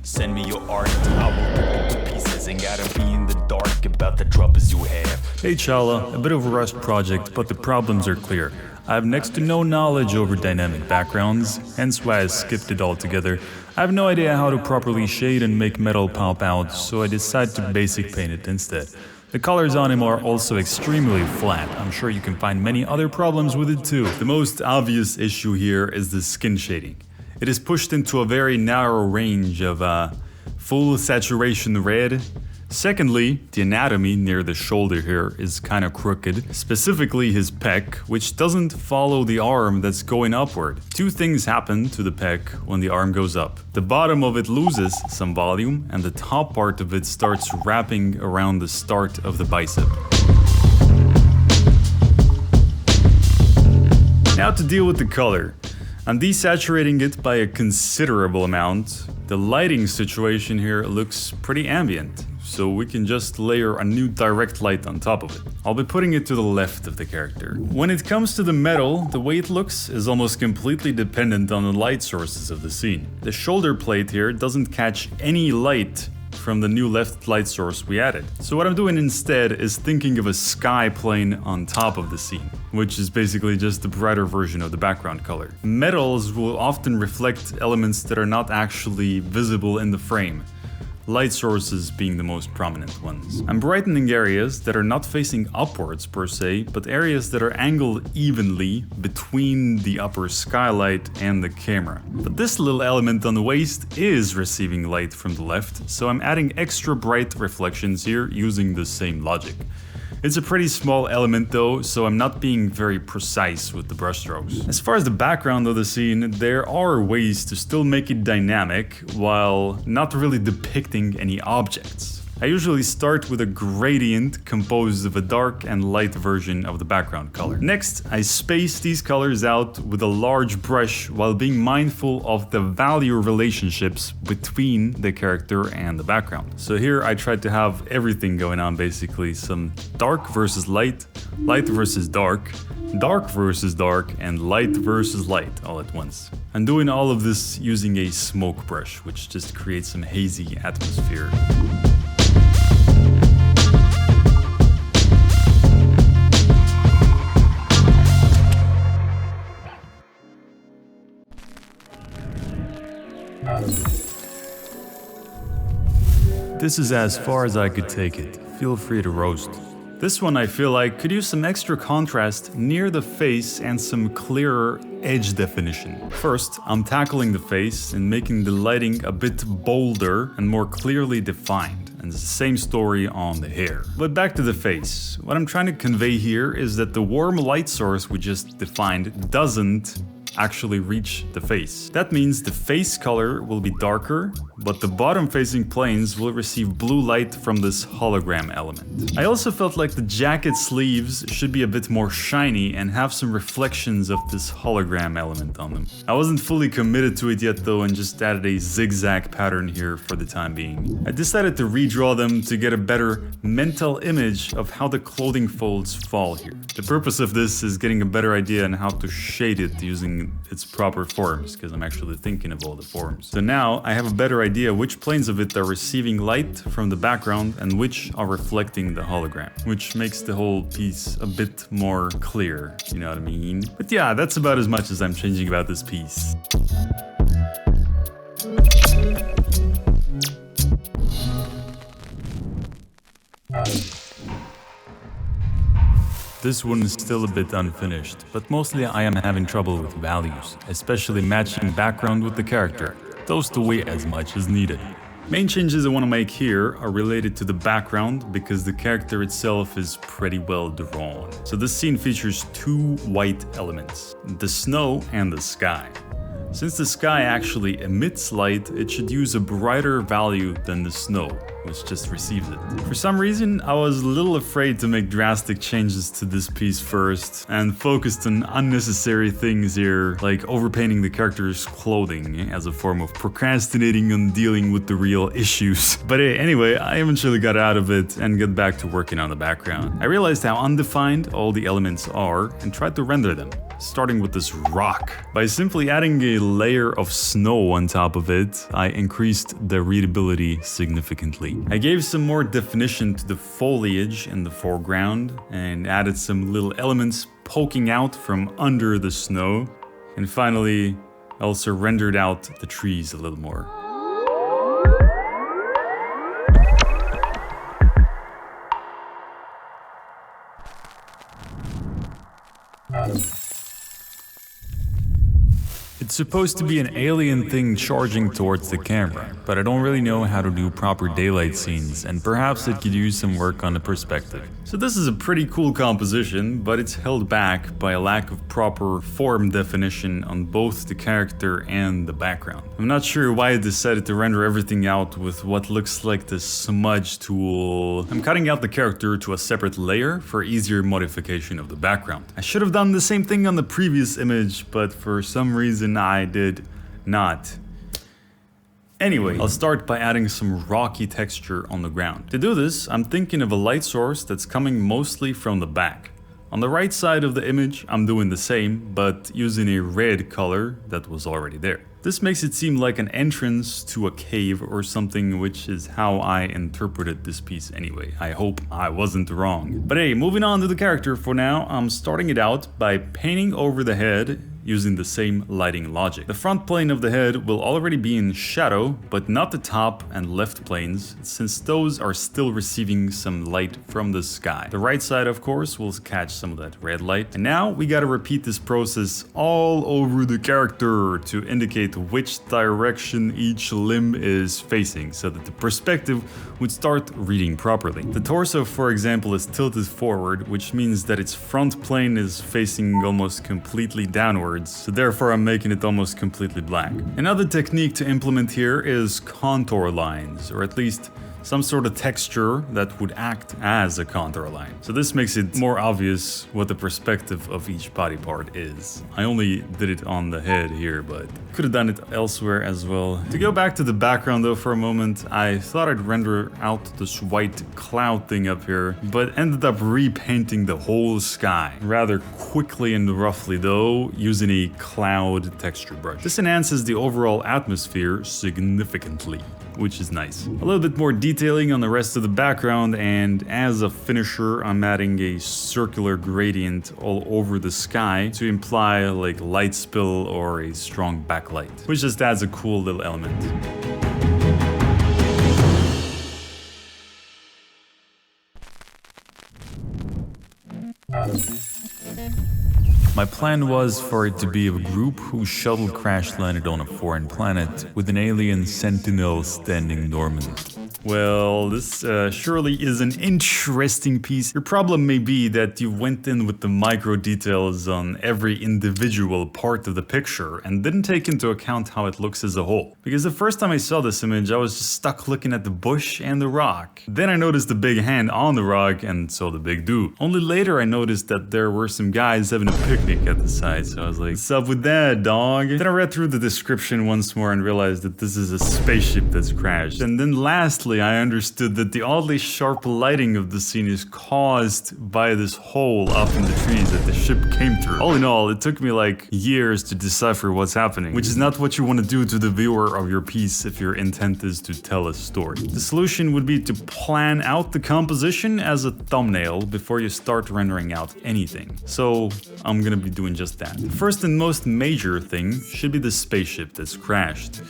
Send me your art, I will rip it to pieces. Ain't gotta be in the dark about the troubles you have. Hey Chala, a bit of a rushed project, but the problems are clear. I have next to no knowledge over dynamic backgrounds, hence why I skipped it altogether. I have no idea how to properly shade and make metal pop out, so I decided to basic paint it instead. The colors on him are also extremely flat. I'm sure you can find many other problems with it too. The most obvious issue here is the skin shading. It is pushed into a very narrow range of full saturation red. Secondly, the anatomy near the shoulder here is kinda crooked, specifically his pec, which doesn't follow the arm that's going upward. Two things happen to the pec when the arm goes up. The bottom of it loses some volume, and the top part of it starts wrapping around the start of the bicep. Now to deal with the color. I'm desaturating it by a considerable amount. The lighting situation here looks pretty ambient, so we can just layer a new direct light on top of it. I'll be putting it to the left of the character. When it comes to the metal, the way it looks is almost completely dependent on the light sources of the scene. The shoulder plate here doesn't catch any light from the new left light source we added. So what I'm doing instead is thinking of a sky plane on top of the scene, which is basically just the brighter version of the background color. Metals will often reflect elements that are not actually visible in the frame, light sources being the most prominent ones. I'm brightening areas that are not facing upwards per se, but areas that are angled evenly between the upper skylight and the camera. But this little element on the waist is receiving light from the left, so I'm adding extra bright reflections here using the same logic. It's a pretty small element though, so I'm not being very precise with the brushstrokes. As far as the background of the scene, there are ways to still make it dynamic while not really depicting any objects. I usually start with a gradient composed of a dark and light version of the background color. Next, I space these colors out with a large brush while being mindful of the value relationships between the character and the background. So here I tried to have everything going on basically, some dark versus light, light versus dark, dark versus dark, and light versus light all at once. I'm doing all of this using a smoke brush, which just creates some hazy atmosphere. This is as far as I could take it. Feel free to roast. This one I feel like could use some extra contrast near the face and some clearer edge definition. First, I'm tackling the face and making the lighting a bit bolder and more clearly defined. And it's the same story on the hair. But back to the face. What I'm trying to convey here is that the warm light source we just defined doesn't actually reach the face. That means the face color will be darker, but the bottom facing planes will receive blue light from this hologram element. I also felt like the jacket sleeves should be a bit more shiny and have some reflections of this hologram element on them. I wasn't fully committed to it yet though and just added a zigzag pattern here for the time being. I decided to redraw them to get a better mental image of how the clothing folds fall here. The purpose of this is getting a better idea on how to shade it using its proper forms, because I'm actually thinking of all the forms. So now I have a better idea which planes of it are receiving light from the background and which are reflecting the hologram, which makes the whole piece a bit more clear, you know what I mean? But yeah, that's about as much as I'm changing about this piece. This one is still a bit unfinished, but mostly I am having trouble with values, especially matching background with the character. Those to weigh as much as needed. Main changes I want to make here are related to the background because the character itself is pretty well drawn. So this scene features two white elements, the snow and the sky. Since the sky actually emits light, it should use a brighter value than the snow, which just receives it. For some reason, I was a little afraid to make drastic changes to this piece first, and focused on unnecessary things here, like overpainting the character's clothing as a form of procrastinating on dealing with the real issues. But anyway, I eventually got out of it and got back to working on the background. I realized how undefined all the elements are and tried to render them. starting with this rock. By simply adding a layer of snow on top of it, I increased the readability significantly. I gave some more definition to the foliage in the foreground and added some little elements poking out from under the snow. And finally, I also rendered out the trees a little more. It's supposed to be an alien thing charging towards the camera, but I don't really know how to do proper daylight scenes, and perhaps it could use some work on the perspective. So this is a pretty cool composition, but it's held back by a lack of proper form definition on both the character and the background. I'm not sure why I decided to render everything out with what looks like the smudge tool. I'm cutting out the character to a separate layer for easier modification of the background. I should have done the same thing on the previous image, but for some reason I did not. Anyway, I'll start by adding some rocky texture on the ground. To do this, I'm thinking of a light source that's coming mostly from the back. On the right side of the image, I'm doing the same, but using a red color that was already there. This makes it seem like an entrance to a cave or something, which is how I interpreted this piece anyway. I hope I wasn't wrong. But hey, moving on to the character for now, I'm starting it out by painting over the head using the same lighting logic. The front plane of the head will already be in shadow, but not the top and left planes, since those are still receiving some light from the sky. The right side, of course, will catch some of that red light. And now we gotta repeat this process all over the character to indicate which direction each limb is facing, so that the perspective would start reading properly. The torso, for example, is tilted forward, which means that its front plane is facing almost completely downward. So therefore I'm making it almost completely black. Another technique to implement here is contour lines, or at least some sort of texture that would act as a contour line. So this makes it more obvious what the perspective of each body part is. I only did it on the head here, but could have done it elsewhere as well. To go back to the background though for a moment, I thought I'd render out this white cloud thing up here, but ended up repainting the whole sky. Rather quickly and roughly though, using a cloud texture brush. This enhances the overall atmosphere significantly, which is nice. A little bit more detailing on the rest of the background, and as a finisher I'm adding a circular gradient all over the sky to imply like light spill or a strong backlight, which just adds a cool little element. My plan was for it to be a group whose shuttle crash landed on a foreign planet with an alien sentinel standing dormant. Well, this surely is an interesting piece. Your problem may be that you went in with the micro details on every individual part of the picture and didn't take into account how it looks as a whole. Because the first time I saw this image, I was just stuck looking at the bush and the rock. Then I noticed the big hand on the rock and saw the big dude. Only later I noticed that there were some guys having a picnic at the side, so I was like, what's up with that, dog? Then I read through the description once more and realized that this is a spaceship that's crashed. And then lastly, I understood that the oddly sharp lighting of the scene is caused by this hole up in the trees that the ship came through. All in all, it took me like years to decipher what's happening, which is not what you want to do to the viewer of your piece if your intent is to tell a story. The solution would be to plan out the composition as a thumbnail before you start rendering out anything. So I'm gonna be doing just that. The first and most major thing should be the spaceship that's crashed.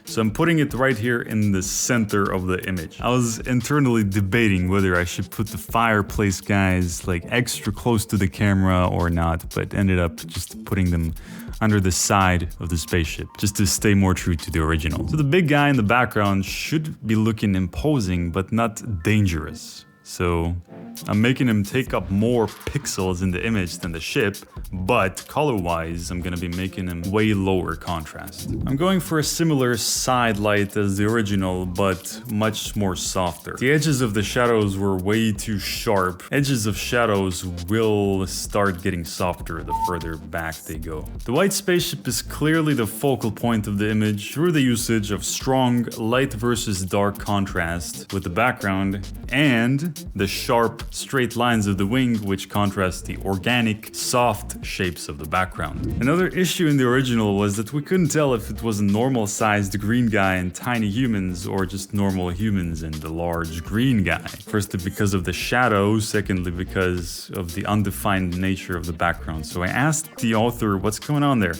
So I'm putting it right here in the center of the image. I was internally debating whether I should put the fireplace guys like extra close to the camera or not, but ended up just putting them under the side of the spaceship, just to stay more true to the original. So the big guy in the background should be looking imposing, but not dangerous. So I'm making him take up more pixels in the image than the ship, but color-wise, I'm gonna be making him way lower contrast. I'm going for a similar side light as the original, but much more softer. The edges of the shadows were way too sharp. Edges of shadows will start getting softer the further back they go. The white spaceship is clearly the focal point of the image through the usage of strong light versus dark contrast with the background and the sharp sharp, straight lines of the wing, which contrast the organic, soft shapes of the background. Another issue in the original was that we couldn't tell if it was a normal-sized green guy and tiny humans, or just normal humans and the large green guy. Firstly, because of the shadow, secondly, because of the undefined nature of the background. So I asked the author what's going on there,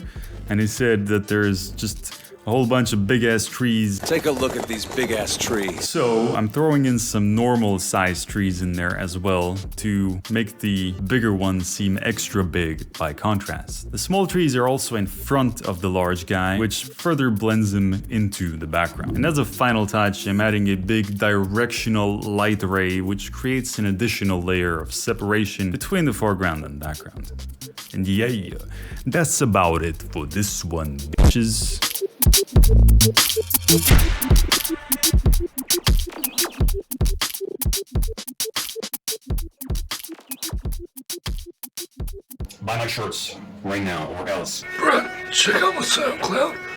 and he said that there's just a whole bunch of big-ass trees. Take a look at these big-ass trees. So I'm throwing in some normal-sized trees in there as well to make the bigger ones seem extra big by contrast. The small trees are also in front of the large guy, which further blends him into the background. And as a final touch, I'm adding a big directional light ray, which creates an additional layer of separation between the foreground and background. And yeah, that's about it for this one, bitches. Buy my shirts right now or else. Bruh, check out my SoundCloud.